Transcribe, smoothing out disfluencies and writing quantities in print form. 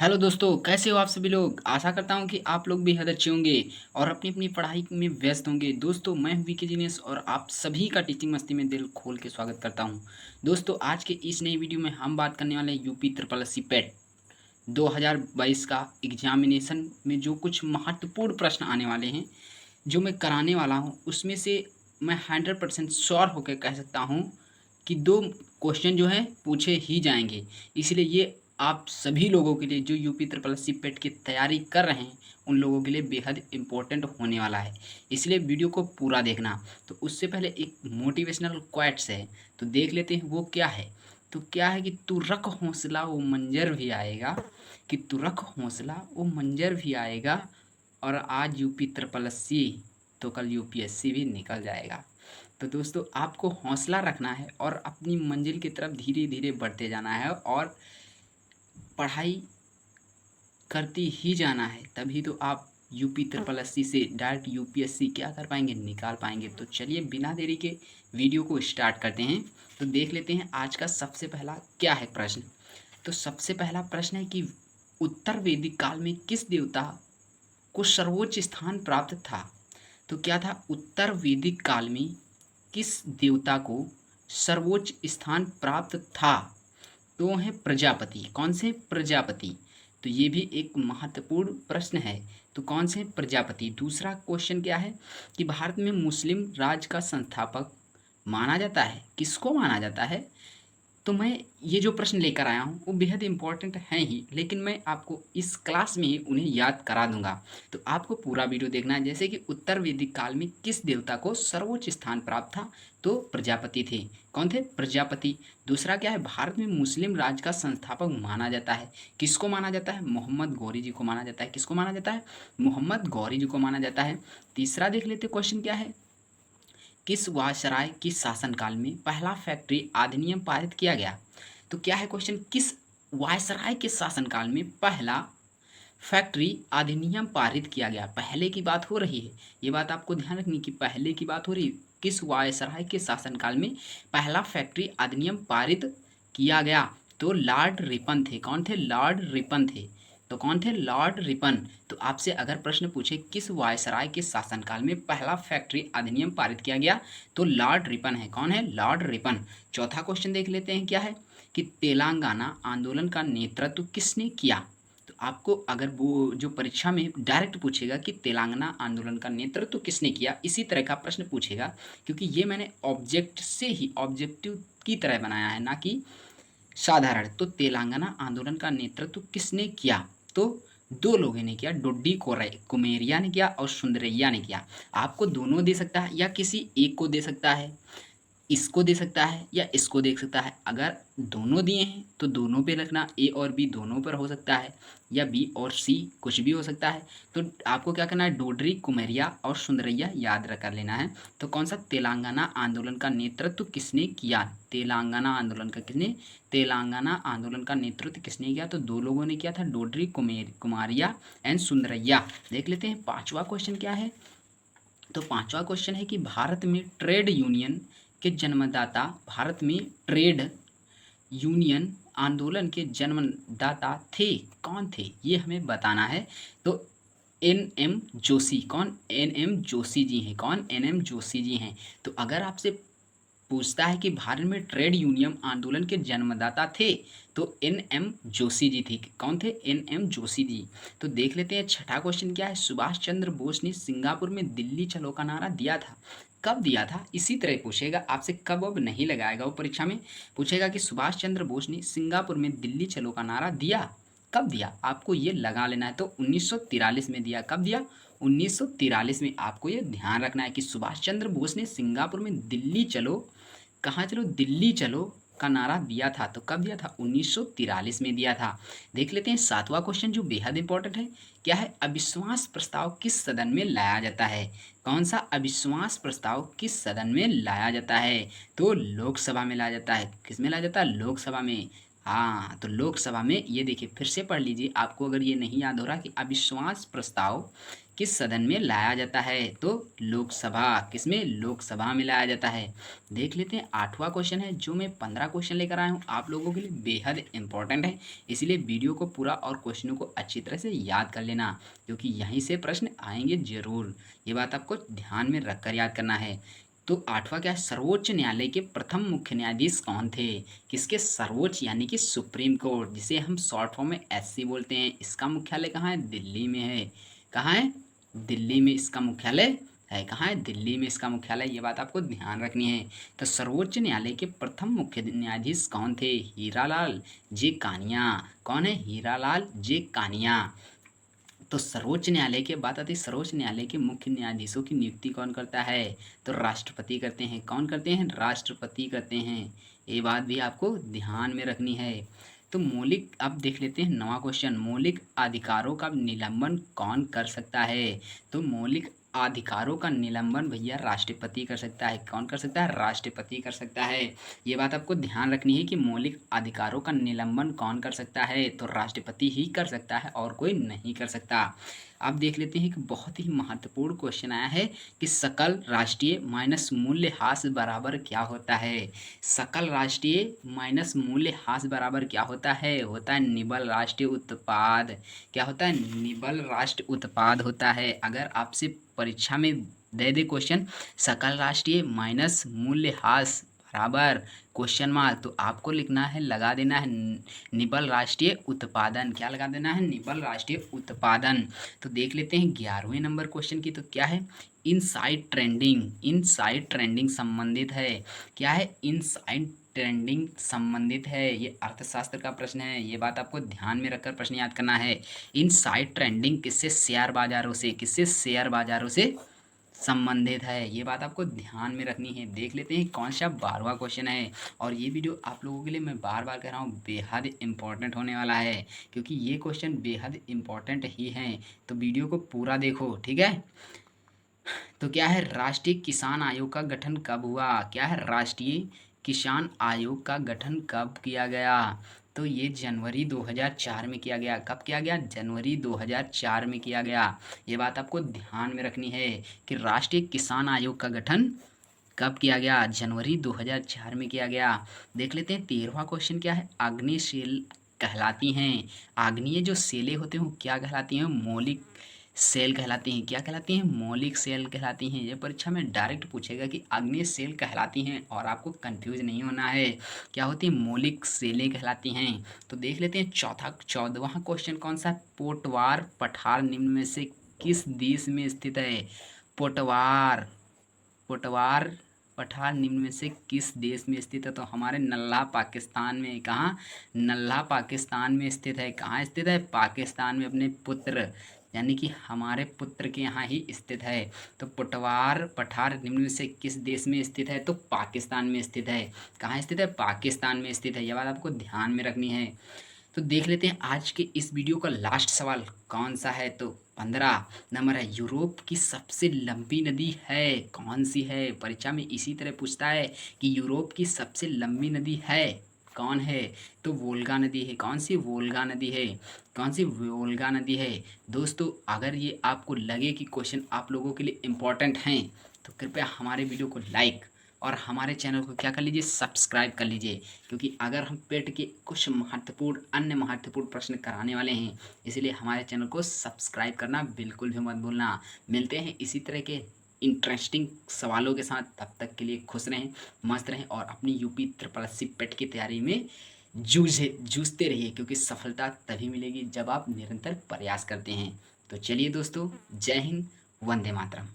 Hello दोस्तों, कैसे हो आप सभी लोग। आशा करता हूँ कि आप लोग बेहद अच्छे होंगे और अपनी अपनी पढ़ाई में व्यस्त होंगे। दोस्तों, मैं हूँ वीके जीनियस और आप सभी का टीचिंग मस्ती में दिल खोल के स्वागत करता हूँ। दोस्तों, आज के इस नई वीडियो में हम बात करने वाले हैं यूपी ट्रिपल एससी पेट 2022 का एग्जामिनेशन में जो कुछ महत्वपूर्ण प्रश्न आने वाले हैं, जो मैं कराने वाला हूँ, उसमें से मैं 100% श्योर होकर कह सकता हूँ कि 2 क्वेश्चन जो हैं पूछे ही जाएँगे। इसलिए ये आप सभी लोगों के लिए जो यूपी ट्रिपल एससी पेट की तैयारी कर रहे हैं, उन लोगों के लिए बेहद इम्पोर्टेंट होने वाला है। इसलिए वीडियो को पूरा देखना। तो उससे पहले एक मोटिवेशनल क्वोट्स है, तो देख लेते हैं वो क्या है। तो क्या है कि तू रख हौसला वो मंज़र भी आएगा, कि तू रख हौसला वो मंज़र भी आएगा, और आज यूपी ट्रिपल एससी तो कल यूपीएससी भी निकल जाएगा। तो दोस्तों, आपको हौसला रखना है और अपनी मंजिल की तरफ धीरे धीरे बढ़ते जाना है और पढ़ाई करती ही जाना है। तभी तो आप यूपी ट्रिपल एससी से डायरेक्ट यूपीएससी क्या कर पाएंगे, निकाल पाएंगे। तो चलिए बिना देरी के वीडियो को स्टार्ट करते हैं। तो देख लेते हैं आज का सबसे पहला क्या है प्रश्न। तो सबसे पहला प्रश्न है कि उत्तर वैदिक काल में किस देवता को सर्वोच्च स्थान प्राप्त था। तो क्या था, उत्तर वैदिक काल में किस देवता को सर्वोच्च स्थान प्राप्त था। तो है प्रजापति। कौन से प्रजापति। तो ये भी एक महत्वपूर्ण प्रश्न है। तो कौन से प्रजापति। दूसरा क्वेश्चन क्या है कि भारत में मुस्लिम राज का संस्थापक माना जाता है, किसको माना जाता है। तो मैं ये जो प्रश्न लेकर आया हूँ वो बेहद इम्पोर्टेंट हैं ही, लेकिन मैं आपको इस क्लास में ही उन्हें याद करा दूंगा। तो आपको पूरा वीडियो देखना है। जैसे कि उत्तर वैदिक काल में किस देवता को सर्वोच्च स्थान प्राप्त था। तो प्रजापति थे। कौन थे, प्रजापति। दूसरा क्या है, भारत में मुस्लिम राज का संस्थापक माना जाता है, किसको माना जाता है, मोहम्मद गौरी जी को माना जाता है। किसको माना जाता है, मोहम्मद गौरी जी को माना जाता है। तीसरा देख लेते क्वेश्चन क्या है, किस वायसराय के शासनकाल में पहला फैक्ट्री अधिनियम पारित किया गया। तो क्या है क्वेश्चन, किस वायसराय के शासनकाल में पहला फैक्ट्री अधिनियम पारित किया गया। पहले की बात हो रही है, ये बात आपको ध्यान रखनी कि पहले की बात हो रही है। किस वायसराय के शासनकाल में पहला फैक्ट्री अधिनियम पारित किया गया। तो लॉर्ड रिपन थे। कौन थे, लॉर्ड रिपन थे। तो कौन थे, लॉर्ड रिपन। तो आपसे अगर प्रश्न पूछे किस वायसराय के शासनकाल में पहला फैक्ट्री अधिनियम पारित किया गया, तो लॉर्ड रिपन है। कौन है, लॉर्ड रिपन। चौथा क्वेश्चन देख लेते हैं क्या है कि तेलंगाना आंदोलन का नेतृत्व किसने किया। तो आपको अगर वो जो परीक्षा में डायरेक्ट पूछेगा कि तेलंगाना आंदोलन का नेतृत्व किसने किया, इसी तरह का प्रश्न पूछेगा, क्योंकि ये मैंने ऑब्जेक्ट से ही ऑब्जेक्टिव की तरह बनाया है, ना कि साधारण। तो तेलंगाना आंदोलन का नेतृत्व किसने किया। तो 2 लोगों ने किया, डोड्डी कुमेरिया ने किया और सुंदरैया ने किया। आपको दोनों दे सकता है या किसी एक को दे सकता है, इसको दे सकता है या इसको दे सकता है। अगर दोनों दिए हैं तो दोनों पे रखना, ए और बी दोनों पर हो सकता है, या बी और सी कुछ भी हो सकता है। तो आपको क्या करना है, डोडरी कुमेरिया और सुंदरैया याद रख कर लेना है। तो कौन सा, तेलंगाना आंदोलन का नेतृत्व किसने किया। तेलंगाना आंदोलन का नेतृत्व किसने किया। तो 2 लोगों ने किया था, डोडरी कुमारिया एंड सुंदरैया। देख लेते हैं पांचवा क्वेश्चन क्या है। तो पांचवा क्वेश्चन है कि भारत में ट्रेड यूनियन के जन्मदाता, भारत में ट्रेड यूनियन आंदोलन के जन्मदाता थे, कौन थे, ये हमें बताना है। तो एन एम जोशी। कौन, एन एम जोशी जी हैं। कौन, एन एम जोशी जी हैं। तो अगर आपसे पूछता है कि भारत में ट्रेड यूनियन आंदोलन के जन्मदाता थे, तो एन एम जोशी जी थी। कौन थे, एन एम जोशी जी। तो देख लेते हैं छठा क्वेश्चन क्या है, सुभाष चंद्र बोस ने सिंगापुर में दिल्ली चलो का नारा दिया था, कब दिया था। इसी तरह पूछेगा आपसे, कब अब नहीं लगाएगा वो परीक्षा में। पूछेगा कि सुभाष चंद्र बोस ने सिंगापुर में दिल्ली चलो का नारा दिया, कब दिया। आपको ये लगा लेना है। तो 1943 में दिया। कब दिया, 1943 में। आपको ये ध्यान रखना है कि सुभाष चंद्र बोस ने सिंगापुर में दिल्ली चलो, कहाँ चलो, दिल्ली चलो का नारा दिया था। तो कब दिया था, 1943 में दिया था। देख लेते हैं सातवां क्वेश्चन जो बेहद इंपॉर्टेंट है, क्या है, अविश्वास प्रस्ताव किस सदन में लाया जाता है। कौन सा, अविश्वास प्रस्ताव किस सदन में लाया जाता है। तो लोकसभा में लाया जाता है। किस में लाया जाता है, लोकसभा में। हाँ, तो लोकसभा में ये देखिए फिर से पढ़ लीजिए, आपको अगर ये नहीं याद हो रहा कि अविश्वास प्रस्ताव किस सदन में लाया जाता है, तो लोकसभा, किसमें? लोकसभा में लाया जाता है। देख लेते हैं 8वां क्वेश्चन है, जो मैं 15 क्वेश्चन लेकर आया हूँ आप लोगों के लिए बेहद इंपॉर्टेंट है, इसीलिए वीडियो को पूरा और क्वेश्चनों को अच्छी तरह से याद कर लेना, क्योंकि यहीं से प्रश्न आएंगे जरूर। ये बात आपको ध्यान में रखकर याद करना है। तो 8वां क्या है? सर्वोच्च न्यायालय के प्रथम मुख्य न्यायाधीश कौन थे? किसके? सर्वोच्च यानी कि सुप्रीम कोर्ट, जिसे हम शॉर्ट फॉर्म में एससी बोलते हैं। इसका मुख्यालय कहाँ है? दिल्ली में है। कहाँ है? दिल्ली में इसका मुख्यालय है। कहाँ है? दिल्ली में इसका मुख्यालय। ये बात आपको ध्यान रखनी है। तो सर्वोच्च न्यायालय के प्रथम मुख्य न्यायाधीश कौन थे? हीरालाल जे कानिया। कौन है? हीरालाल जे कानिया। तो सर्वोच्च न्यायालय की बात आती है, सर्वोच्च न्यायालय के मुख्य न्यायाधीशों की नियुक्ति कौन करता है? तो राष्ट्रपति करते हैं। कौन करते हैं? राष्ट्रपति करते हैं। ये बात भी आपको ध्यान में रखनी है। तो मौलिक, अब देख लेते हैं 9वां क्वेश्चन, मौलिक अधिकारों का निलंबन कौन कर सकता है? तो मौलिक अधिकारों का निलंबन भैया राष्ट्रपति कर सकता है। कौन कर सकता है? राष्ट्रपति कर सकता है। ये बात आपको ध्यान रखनी है कि मौलिक अधिकारों का निलंबन कौन कर सकता है? तो राष्ट्रपति ही कर सकता है और कोई नहीं कर सकता। अब देख लेते हैं कि बहुत ही महत्वपूर्ण क्वेश्चन आया है कि सकल राष्ट्रीय माइनस मूल्यह्रास बराबर क्या होता है? सकल राष्ट्रीय माइनस मूल्यह्रास बराबर क्या होता है? होता है निबल राष्ट्रीय उत्पाद। क्या होता है? निबल राष्ट्रीय उत्पाद होता है। अगर आपसे परीक्षा में दे दे क्वेश्चन सकल राष्ट्रीय माइनस मूल्यह्रास बराबर क्वेश्चन मार्क, तो आपको लिखना है, लगा देना है निबल राष्ट्रीय उत्पादन। क्या लगा देना है? निबल राष्ट्रीय उत्पादन। तो देख लेते हैं 11वें नंबर क्वेश्चन की, तो क्या है? इनसाइड ट्रेंडिंग, इनसाइड ट्रेंडिंग संबंधित है। क्या है? इनसाइड ट्रेंडिंग संबंधित है। ये अर्थशास्त्र का प्रश्न है, ये बात आपको ध्यान में रखकर प्रश्न याद करना है। इनसाइड ट्रेंडिंग किससे? शेयर बाजारों से। किससे? शेयर बाजारों से संबंधित है। ये बात आपको ध्यान में रखनी है। देख लेते हैं कौन सा 12वां क्वेश्चन है, और ये वीडियो आप लोगों के लिए मैं बार बार कह रहा हूँ बेहद इंपॉर्टेंट होने वाला है, क्योंकि ये क्वेश्चन बेहद इंपॉर्टेंट ही हैं। तो वीडियो को पूरा देखो, ठीक है। तो क्या है? राष्ट्रीय किसान आयोग का गठन कब हुआ? क्या है? राष्ट्रीय किसान आयोग का गठन कब किया गया? तो ये जनवरी 2004 में किया गया। कब किया गया? जनवरी 2004 में किया गया। ये बात आपको ध्यान में रखनी है कि राष्ट्रीय किसान आयोग का गठन कब किया गया? जनवरी 2004 में किया गया। देख लेते हैं 13वां क्वेश्चन क्या है? आग्नेय सेल कहलाती हैं। आग्नेय जो सेलें होते हैं वो क्या कहलाती हैं? मौलिक सेल कहलाती हैं। क्या कहलाती हैं? मौलिक सेल कहलाती हैं। ये परीक्षा में डायरेक्ट पूछेगा कि आग्नेय सेल कहलाती हैं, और आपको कंफ्यूज नहीं होना है। क्या होती है? मौलिक सेलें कहलाती हैं। तो देख लेते हैं 14वां क्वेश्चन कौन सा? पोटवार पठार निम्न में से किस देश में स्थित है? पोटवार, पोटवार पठार निम्न में से किस देश में स्थित है? तो हमारे नल्ला पाकिस्तान में। कहाँ? नल्ला पाकिस्तान में स्थित है। कहाँ स्थित है? पाकिस्तान में। अपने पुत्र यानी कि हमारे पुत्र के यहाँ ही स्थित है। तो पटवार पठार निम्न में से किस देश में स्थित है? तो पाकिस्तान में स्थित है। कहाँ स्थित है? पाकिस्तान में स्थित है। यह बात आपको ध्यान में रखनी है। तो देख लेते हैं आज के इस वीडियो का लास्ट सवाल कौन सा है? तो 15 नंबर है, यूरोप की सबसे लंबी नदी है कौन सी है? परीक्षा में इसी तरह पूछता है कि यूरोप की सबसे लंबी नदी है कौन है? तो वोल्गा नदी है। कौन सी? वोल्गा नदी है। कौन सी? वोल्गा नदी है। दोस्तों अगर ये आपको लगे कि क्वेश्चन आप लोगों के लिए इम्पोर्टेंट हैं, तो कृपया हमारे वीडियो को लाइक और हमारे चैनल को क्या कर लीजिए? सब्सक्राइब कर लीजिए, क्योंकि अगर हम पेट के कुछ महत्वपूर्ण अन्य महत्वपूर्ण प्रश्न कराने वाले हैं, इसलिए हमारे चैनल को सब्सक्राइब करना बिल्कुल भी मत भूलना। मिलते हैं इसी तरह के इंटरेस्टिंग सवालों के साथ। तब तक के लिए खुश रहें, मस्त रहें और अपनी यूपी SSC पेट की तैयारी में जूझते रहिए, क्योंकि सफलता तभी मिलेगी जब आप निरंतर प्रयास करते हैं। तो चलिए दोस्तों, जय हिंद, वंदे मातरम।